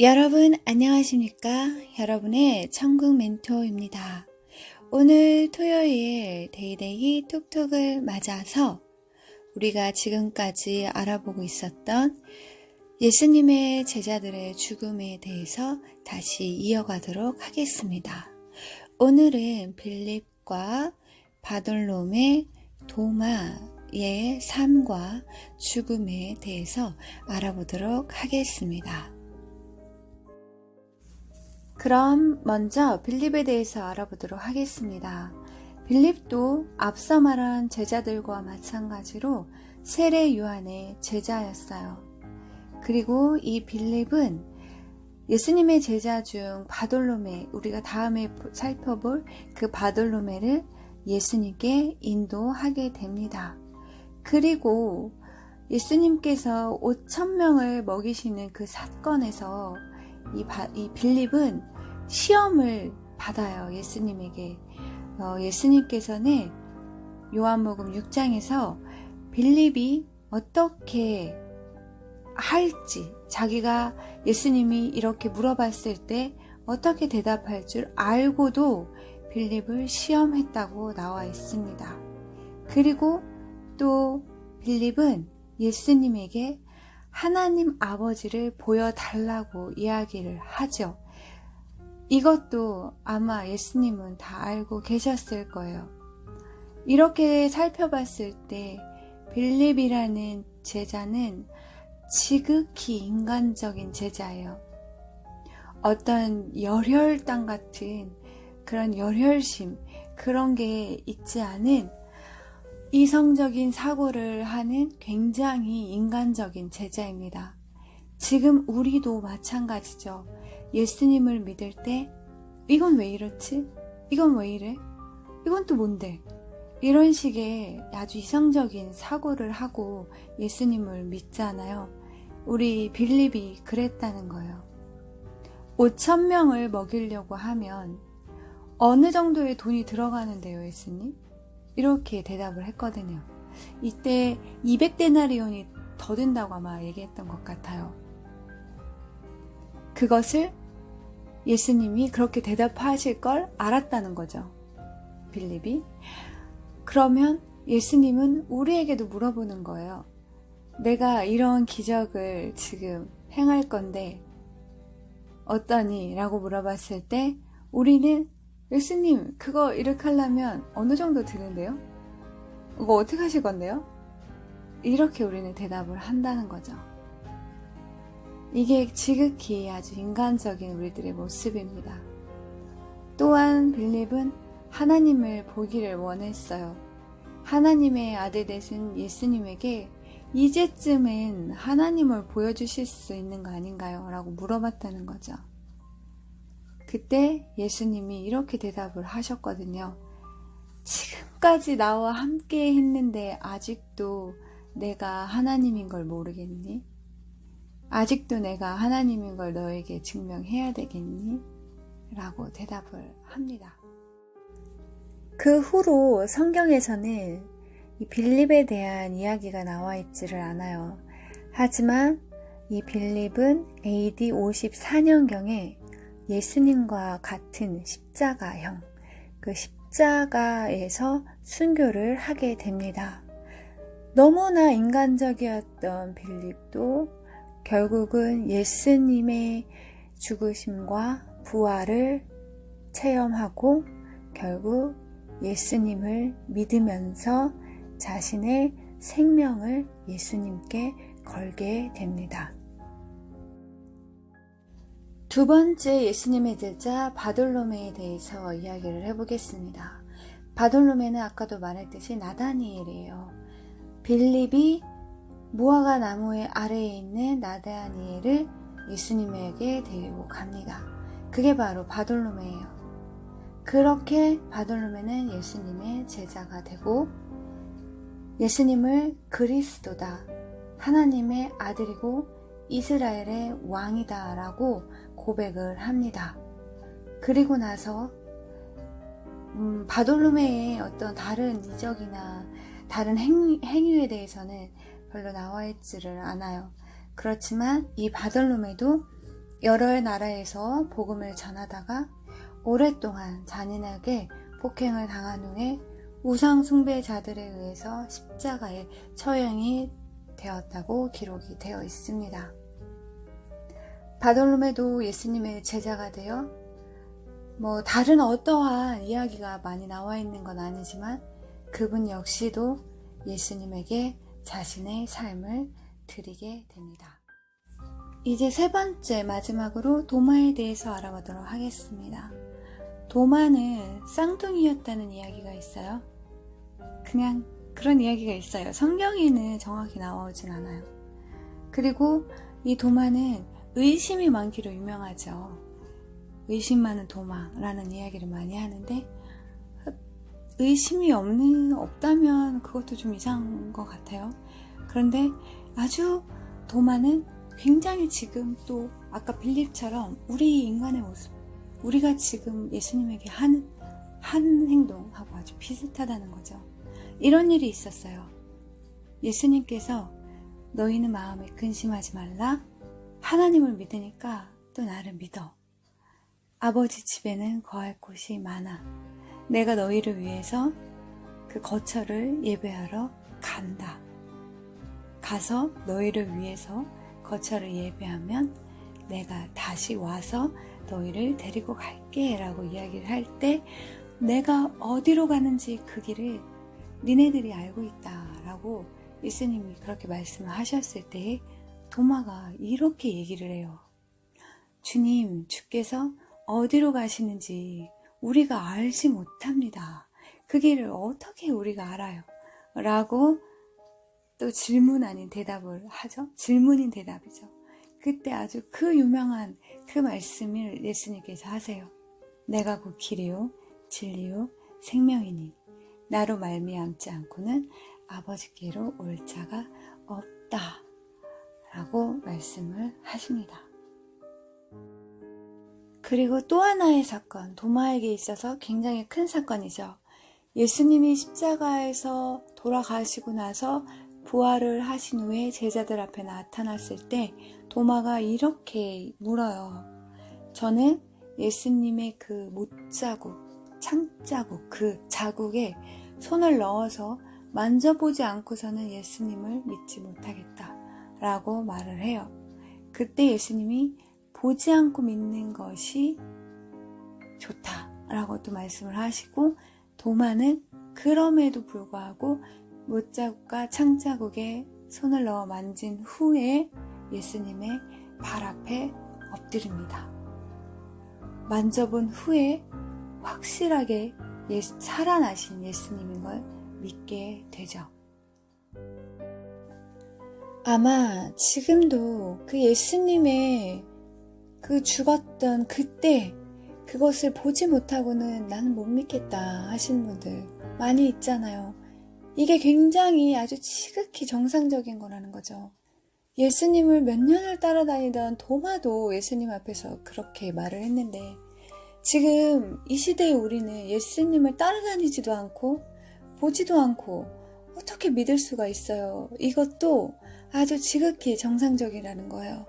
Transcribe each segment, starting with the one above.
여러분 안녕하십니까? 여러분의 천국 멘토입니다. 오늘 토요일 데이데이 톡톡을 맞아서 우리가 지금까지 알아보고 있었던 예수님의 제자들의 죽음에 대해서 다시 이어가도록 하겠습니다. 오늘은 빌립과 바돌롬의 도마의 삶과 죽음에 대해서 알아보도록 하겠습니다. 그럼 먼저 빌립에 대해서 알아보도록 하겠습니다. 빌립도 앞서 말한 제자들과 마찬가지로 세례 요한의 제자였어요. 그리고 이 빌립은 예수님의 제자 중 바돌로메, 우리가 다음에 살펴볼 그 바돌로메를 예수님께 인도하게 됩니다. 그리고 예수님께서 5,000명을 먹이시는 그 사건에서 이 빌립은 시험을 받아요. 예수님에게. 예수님께서는 요한복음 6장에서 빌립이 어떻게 할지, 자기가 예수님이 이렇게 물어봤을 때 어떻게 대답할 줄 알고도 빌립을 시험했다고 나와 있습니다. 그리고 또 빌립은 예수님에게 하나님 아버지를 보여달라고 이야기를 하죠. 이것도 아마 예수님은 다 알고 계셨을 거예요. 이렇게 살펴봤을 때 빌립이라는 제자는 지극히 인간적인 제자예요. 어떤 열혈당 같은 그런 열혈심, 그런 게 있지 않은 이성적인 사고를 하는 굉장히 인간적인 제자입니다. 지금 우리도 마찬가지죠. 예수님을 믿을 때 이건 왜 이렇지? 이건 왜 이래? 이건 또 뭔데? 이런 식의 아주 이성적인 사고를 하고 예수님을 믿잖아요. 우리 빌립이 그랬다는 거예요. 5,000명을 먹이려고 하면 어느 정도의 돈이 들어가는데요, 예수님? 이렇게 대답을 했거든요. 이때 200데나리온이 더 든다고 아마 얘기했던 것 같아요. 그것을 예수님이 그렇게 대답하실 걸 알았다는 거죠. 빌립이. 그러면 예수님은 우리에게도 물어보는 거예요. 내가 이런 기적을 지금 행할 건데 어떠니? 라고 물어봤을 때 우리는 예수님 그거 이렇게 하려면 어느 정도 드는데요? 이거 어떻게 하실 건데요? 이렇게 우리는 대답을 한다는 거죠. 이게 지극히 아주 인간적인 우리들의 모습입니다. 또한 빌립은 하나님을 보기를 원했어요. 하나님의 아들 되신 예수님에게 이제쯤은 하나님을 보여주실 수 있는 거 아닌가요? 라고 물어봤다는 거죠. 그때 예수님이 이렇게 대답을 하셨거든요. 지금까지 나와 함께 했는데 아직도 내가 하나님인 걸 모르겠니? 아직도 내가 하나님인 걸 너에게 증명해야 되겠니? 라고 대답을 합니다. 그 후로 성경에서는 이 빌립에 대한 이야기가 나와 있지를 않아요. 하지만 이 빌립은 AD 54년경에 예수님과 같은 십자가형, 그 십자가에서 순교를 하게 됩니다. 너무나 인간적이었던 빌립도 결국은 예수님의 죽으심과 부활을 체험하고 결국 예수님을 믿으면서 자신의 생명을 예수님께 걸게 됩니다. 두 번째 예수님의 제자 바돌로메에 대해서 이야기를 해보겠습니다. 바돌로메는 아까도 말했듯이 나다니엘이에요. 빌립이 무화과 나무의 아래에 있는 나다니엘을 예수님에게 데리고 갑니다. 그게 바로 바돌로메예요. 그렇게 바돌로메는 예수님의 제자가 되고 예수님을 그리스도다, 하나님의 아들이고 이스라엘의 왕이다 라고 고백을 합니다. 그리고 나서 바돌로메의 어떤 다른 이적이나 다른 행위에 대해서는 별로 나와 있지를 않아요. 그렇지만 이 바돌로메도 여러 나라에서 복음을 전하다가 오랫동안 잔인하게 폭행을 당한 후에 우상 숭배자들에 의해서 십자가에 처형이 되었다고 기록이 되어 있습니다. 바돌로메도 예수님의 제자가 되어 다른 어떠한 이야기가 많이 나와 있는 건 아니지만 그분 역시도 예수님에게 자신의 삶을 드리게 됩니다. 이제 세 번째 마지막으로 도마에 대해서 알아보도록 하겠습니다. 도마는 쌍둥이였다는 이야기가 있어요. 그냥 그런 이야기가 있어요. 성경에는 정확히 나오진 않아요. 그리고 이 도마는 의심이 많기로 유명하죠. 의심 많은 도마라는 이야기를 많이 하는데 의심이 없다면 그것도 좀 이상한 것 같아요. 그런데 아주 도마는 굉장히 지금 또 아까 빌립처럼 우리 인간의 모습, 우리가 지금 예수님에게 하는 행동하고 아주 비슷하다는 거죠. 이런 일이 있었어요. 예수님께서 너희는 마음에 근심하지 말라. 하나님을 믿으니까 또 나를 믿어. 아버지 집에는 거할 곳이 많아. 내가 너희를 위해서 그 거처를 예배하러 간다. 가서 너희를 위해서 거처를 예배하면 내가 다시 와서 너희를 데리고 갈게 라고 이야기를 할 때 내가 어디로 가는지 그 길을 니네들이 알고 있다 라고 예수님이 그렇게 말씀을 하셨을 때 도마가 이렇게 얘기를 해요. 주님, 주께서 어디로 가시는지 우리가 알지 못합니다. 그 길을 어떻게 우리가 알아요? 라고 또 질문 아닌 대답을 하죠. 질문인 대답이죠. 그때 아주 그 유명한 그 말씀을 예수님께서 하세요. 내가 그 길이요 진리요 생명이니 나로 말미암지 않고는 아버지께로 올 자가 없다 라고 말씀을 하십니다. 그리고 또 하나의 사건, 도마에게 있어서 굉장히 큰 사건이죠. 예수님이 십자가에서 돌아가시고 나서 부활을 하신 후에 제자들 앞에 나타났을 때 도마가 이렇게 물어요. 저는 예수님의 그 못자국, 창자국, 그 자국에 손을 넣어서 만져보지 않고서는 예수님을 믿지 못하겠다 라고 말을 해요. 그때 예수님이 보지 않고 믿는 것이 좋다 라고 또 말씀을 하시고 도마는 그럼에도 불구하고 못자국과 창자국에 손을 넣어 만진 후에 예수님의 발 앞에 엎드립니다. 만져본 후에 확실하게 살아나신 예수님인 걸 믿게 되죠. 아마 지금도 그 예수님의 그 죽었던 그때 그것을 보지 못하고는 나는 못 믿겠다 하시는 분들 많이 있잖아요. 이게 굉장히 아주 지극히 정상적인 거라는 거죠. 예수님을 몇 년을 따라다니던 도마도 예수님 앞에서 그렇게 말을 했는데 지금 이 시대의 우리는 예수님을 따라다니지도 않고 보지도 않고 어떻게 믿을 수가 있어요. 이것도 아주 지극히 정상적이라는 거예요.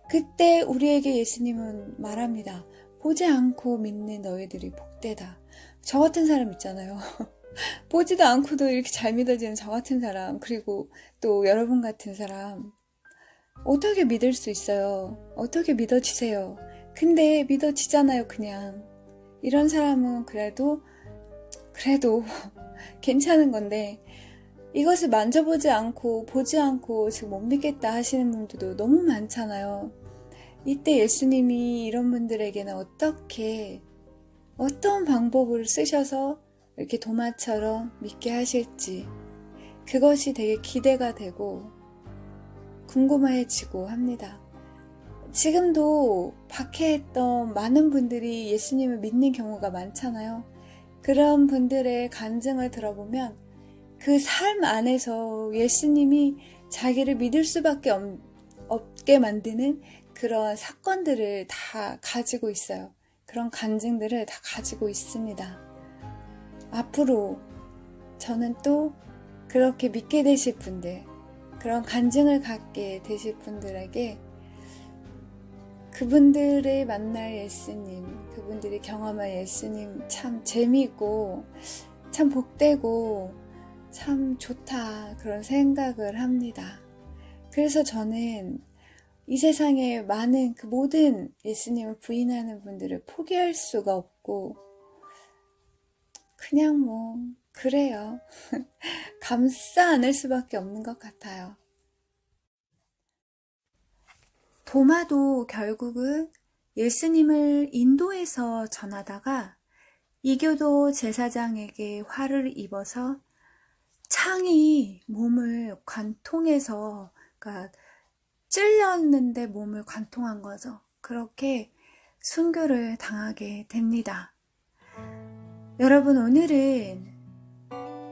그때 우리에게 예수님은 말합니다. 보지 않고 믿는 너희들이 복되다. 저 같은 사람 있잖아요. 보지도 않고도 이렇게 잘 믿어지는 저 같은 사람, 그리고 또 여러분 같은 사람 어떻게 믿을 수 있어요? 어떻게 믿어지세요? 근데 믿어지잖아요. 그냥 이런 사람은 그래도 괜찮은 건데 이것을 만져보지 않고 보지 않고 지금 못 믿겠다 하시는 분들도 너무 많잖아요. 이때 예수님이 이런 분들에게는 어떤 방법을 쓰셔서 이렇게 도마처럼 믿게 하실지 그것이 되게 기대가 되고 궁금해지고 합니다. 지금도 박해했던 많은 분들이 예수님을 믿는 경우가 많잖아요. 그런 분들의 간증을 들어보면 그 삶 안에서 예수님이 자기를 믿을 수밖에 없게 만드는 그런 사건들을 다 가지고 있어요. 그런 간증들을 다 가지고 있습니다. 앞으로 저는 또 그렇게 믿게 되실 분들, 그런 간증을 갖게 되실 분들에게 그분들을 만날 예수님, 그분들이 경험할 예수님 참 재미있고 참 복되고 참 좋다 그런 생각을 합니다. 그래서 저는 이 세상에 많은 그 모든 예수님을 부인하는 분들을 포기할 수가 없고 그냥 뭐 그래요. 감싸 안을 수밖에 없는 것 같아요. 도마도 결국은 예수님을 인도에서 전하다가 이교도 제사장에게 화를 입어서 창이 몸을 관통해서, 그러니까 찔렸는데 몸을 관통한 거죠. 그렇게 순교를 당하게 됩니다. 여러분, 오늘은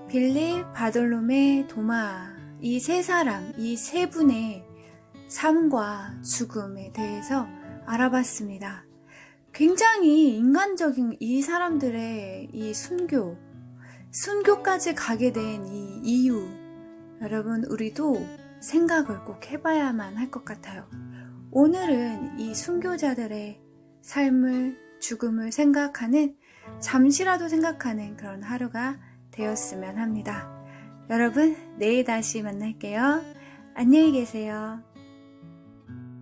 빌립, 바돌로메, 도마, 이 세 사람, 이 세 분의 삶과 죽음에 대해서 알아봤습니다. 굉장히 인간적인 이 사람들의 이 순교까지 가게 된 이 이유, 여러분 우리도 생각을 꼭 해봐야만 할 것 같아요. 오늘은 이 순교자들의 삶을, 죽음을 생각하는, 잠시라도 생각하는 그런 하루가 되었으면 합니다. 여러분, 내일 다시 만날게요. 안녕히 계세요.